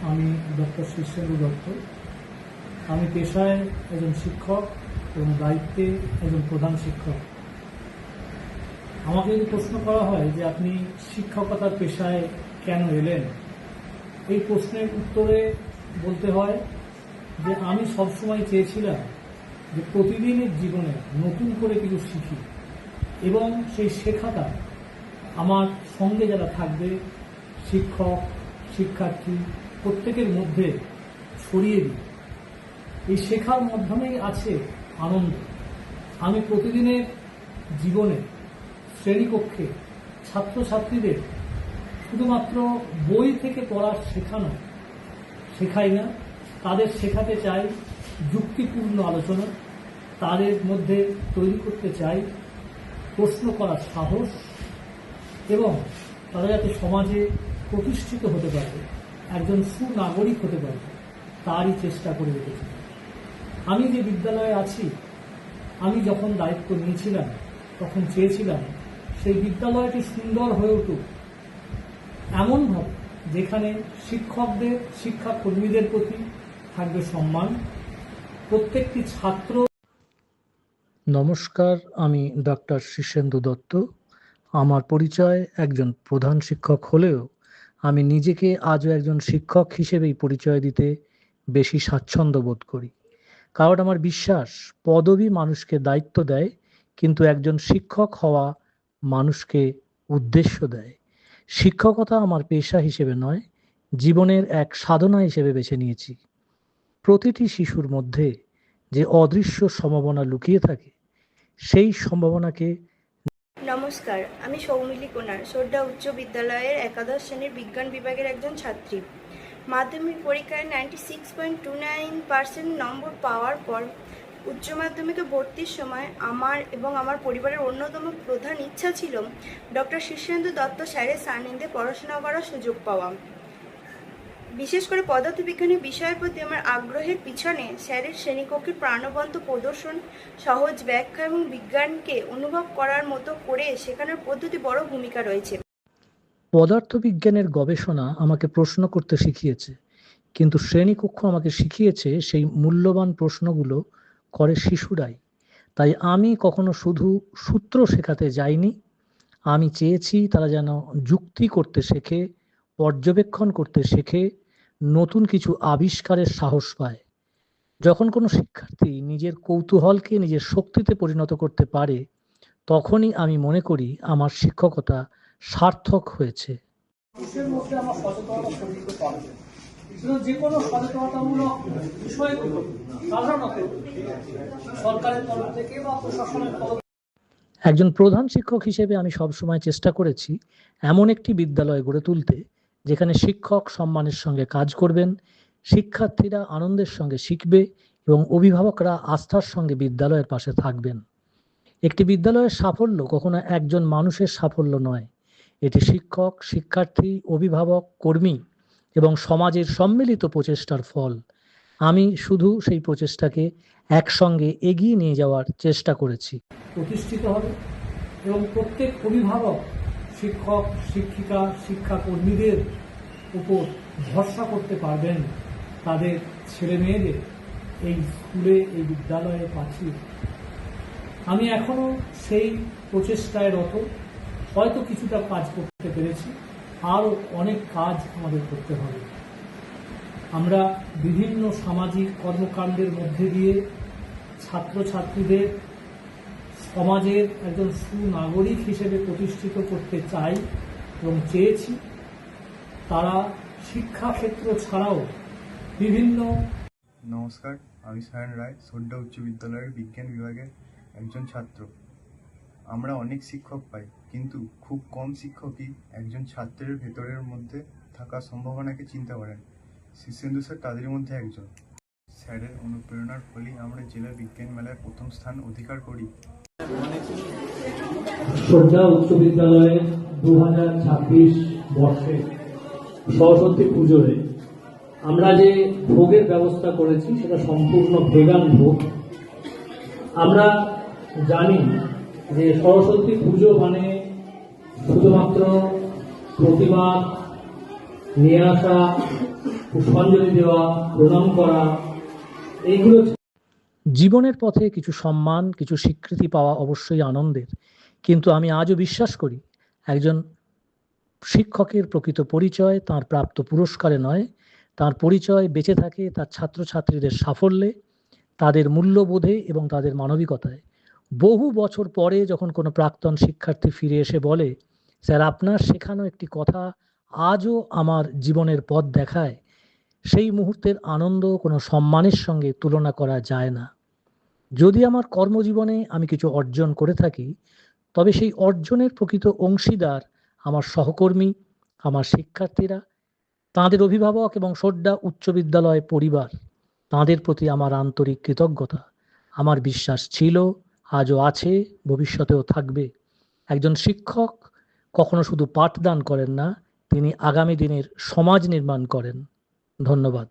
আমি ডক্টর শীর্ষেন্দু দত্ত। আমি পেশায় একজন শিক্ষক এবং দায়িত্বে একজন প্রধান শিক্ষক। আমাকে যদি প্রশ্ন করা হয় যে আপনি শিক্ষকতার পেশায় কেন এলেন, এই প্রশ্নের উত্তরে বলতে হয় যে আমি সবসময় চেয়েছিলাম যে প্রতিদিনের জীবনে নতুন করে কিছু শিখি এবং সেই শেখাটা আমার সঙ্গে যারা থাকবে, শিক্ষক, শিক্ষার্থী প্রত্যেকের মধ্যে ছড়িয়ে দিই। এই শেখার মাধ্যমেই আছে আনন্দ। আমি প্রতিদিনের জীবনে শ্রেণীকক্ষে ছাত্রছাত্রীদের শুধুমাত্র বই থেকে পড়া শেখাই না, তাদের শেখাতে চাই যুক্তিপূর্ণ আলোচনা, তাদের মধ্যে তৈরি করতে চাই প্রশ্ন করার সাহস, এবং তারা যাতে সমাজে প্রতিষ্ঠিত হতে পারে, একজন সুনাগরিক হতে পারে, তারই চেষ্টা করে রেখেছি। আমি যে বিদ্যালয়ে আছি, আমি যখন দায়িত্ব নিয়েছিলাম তখন চেয়েছিলাম সেই বিদ্যালয়টি সুন্দর হয়ে উঠুক এমনভাবে যেখানে শিক্ষকদের, শিক্ষাকর্মীদের প্রতি থাকবে সম্মান, প্রত্যেকটি ছাত্র। নমস্কার, আমি ডক্টর শীর্ষেন্দু দত্ত। আমার পরিচয় একজন প্রধান শিক্ষক হলেও আমি নিজেকে আজও একজন শিক্ষক হিসেবেই পরিচয় দিতে বেশি স্বাচ্ছন্দ্য বোধ করি। কারণ আমার বিশ্বাস, পদবি মানুষকে দায়িত্ব দেয়, কিন্তু একজন শিক্ষক হওয়া মানুষকে উদ্দেশ্য দেয়। শিক্ষকতা আমার পেশা হিসেবে নয়, জীবনের এক সাধনা হিসেবে বেছে নিয়েছি। প্রতিটি শিশুর মধ্যে যে অদৃশ্য সম্ভাবনা লুকিয়ে থাকে, সেই সম্ভাবনাকে। নমস্কার, আমি সৌমিলি কোনার, সোড্ডা উচ্চ বিদ্যালয়ের একাদশ শ্রেণীর বিজ্ঞান বিভাগের একজন ছাত্রী। মাধ্যমিক পরীক্ষায় 96.29% নম্বর পাওয়ার পর উচ্চ মাধ্যমিকে ভর্তির সময় আমার এবং আমার পরিবারের অন্যতম প্রধান ইচ্ছা ছিল ডক্টর শীর্ষেন্দু দত্ত স্যারের সান্নিধ্যে পড়াশোনা করার সুযোগ পাওয়া। বিশেষ করে পদার্থবিজ্ঞানের বিষয়ের প্রতি আমার আগ্রহের পিছনে স্যারের শ্রেণীকক্ষের প্রাণবন্ত প্রদর্শন, সহজ ব্যাখ্যা এবং বিজ্ঞানকে অনুভব করার মতো করে শেখানোর পদ্ধতি বড় ভূমিকা রয়েছে। পদার্থবিজ্ঞানের গবেষণা আমাকে প্রশ্ন করতে শিখিয়েছে, কিন্তু শ্রেণীকক্ষ আমাকে শিখিয়েছে সেই মূল্যবান প্রশ্নগুলো করে শিশুরাই। তাই আমি কখনো শুধু সূত্র শেখাতে যাইনি, আমি চেয়েছি তারা যেন যুক্তি করতে শেখে, পর্যবেক্ষণ করতে শেখে, নতুন কিছু আবিষ্কারের সাহস পায়। যখন কোনো শিক্ষার্থী নিজের কৌতূহলকে নিজের শক্তিতে পরিণত করতে পারে, তখনই আমি মনে করি আমার শিক্ষকতা সার্থক হয়েছে। যে কোনো সচেতনতামূলক বিষয়গুলো সাধারণত সরকারের তরফ থেকে বা প্রশাসনের তরফ। একজন প্রধান শিক্ষক হিসেবে আমি সবসময় চেষ্টা করেছি এমন একটি বিদ্যালয় গড়ে তুলতে যেখানে শিক্ষক সম্মানের সঙ্গে কাজ করবেন, শিক্ষার্থীরা আনন্দের সঙ্গে শিখবে এবং অভিভাবকরা আস্থার সঙ্গে বিদ্যালয়ের পাশে থাকবেন। একটি বিদ্যালয়ের সাফল্য কখনো একজন মানুষের সাফল্য নয়, এটি শিক্ষক, শিক্ষার্থী, অভিভাবক, কর্মী এবং সমাজের সম্মিলিত প্রচেষ্টার ফল। আমি শুধু সেই প্রচেষ্টাকে একসঙ্গে এগিয়ে নিয়ে যাওয়ার চেষ্টা করেছি। প্রতিষ্ঠিত হবে এবং প্রত্যেক অভিভাবক, শিক্ষক, শিক্ষিকা, শিক্ষাকর্মীদের উপর ভরসা করতে পারবেন তাদের ছেলে মেয়েদের এই স্কুলে, এই বিদ্যালয়ে পাঠিয়ে। আমি এখনো সেই প্রচেষ্টায় রত, হয়তো কিছুটা কাজ করতে পেরেছি, আরও অনেক কাজ আমাদের করতে হবে। আমরা বিভিন্ন সামাজিক কর্মকাণ্ডের মধ্যে দিয়ে ছাত্রছাত্রীদের সমাজের একজন সুনাগরিক হিসেবে প্রতিষ্ঠিত করতে চাই এবং চেয়েছি। তারা শিক্ষাক্ষেত্র ছাড়াও বিভিন্ন। নমস্কার, আমি সায়ন রায়, সোড্ডা উচ্চ বিদ্যালয়ের বিজ্ঞান বিভাগের একজন ছাত্র। আমরা অনেক শিক্ষক পাই, কিন্তু খুব কম শিক্ষকই একজন ছাত্রের ভেতরের মধ্যে থাকা সম্ভাবনাকে চিনতে পারেন। শীর্ষেন্দু স্যার তাদের মধ্যে একজন। স্যারের অনুপ্রেরণার ফলেই আমরা জেলা বিজ্ঞান মেলায় প্রথম স্থান অধিকার করি। সোড্ডা উচ্চ বিদ্যালয়ের 2026 বর্ষে সরস্বতী পুজোয় আমরা যে ভোগের ব্যবস্থা করেছি সেটা সম্পূর্ণ ভেগান ভোগ। আমরা জানি যে সরস্বতী পুজো মানে শুধুমাত্র প্রতিমা নিয়ে আসা পুষ্পাঞ্জলি দেওয়া, প্রণাম করা, এইগুলো জীবনের পথে কিছু সম্মান, কিছু স্বীকৃতি পাওয়া অবশ্যই আনন্দের, কিন্তু আমি আজও বিশ্বাস করি একজন শিক্ষকের প্রকৃত পরিচয় তার প্রাপ্ত পুরস্কারে নয়, তার পরিচয় বেঁচে থাকে তার ছাত্রছাত্রীদের সাফল্যে, তাদের মূল্যবোধে এবং তাদের মানবিকতায়। বহু বছর পরে যখন কোনো প্রাক্তন শিক্ষার্থী ফিরে এসে বলে, স্যার আপনার শেখানো একটি কথা আজও আমার জীবনের পথ দেখায়, সেই মুহূর্তের আনন্দ কোনো সম্মানের সঙ্গে তুলনা করা যায় না। যদি আমার কর্মজীবনে আমি কিছু অর্জন করে থাকি, তবে সেই অর্জনের প্রকৃত অংশীদার আমার সহকর্মী, আমার শিক্ষার্থীরা, তাঁদের অভিভাবক এবং সোড্ডা উচ্চ বিদ্যালয় পরিবার। তাঁদের প্রতি আমার আন্তরিক কৃতজ্ঞতা। আমার বিশ্বাস ছিল, আজও আছে, ভবিষ্যতেও থাকবে। একজন শিক্ষক কখনো শুধু পাঠদান করেন না, তিনি আগামী দিনের সমাজ নির্মাণ করেন। ধন্যবাদ।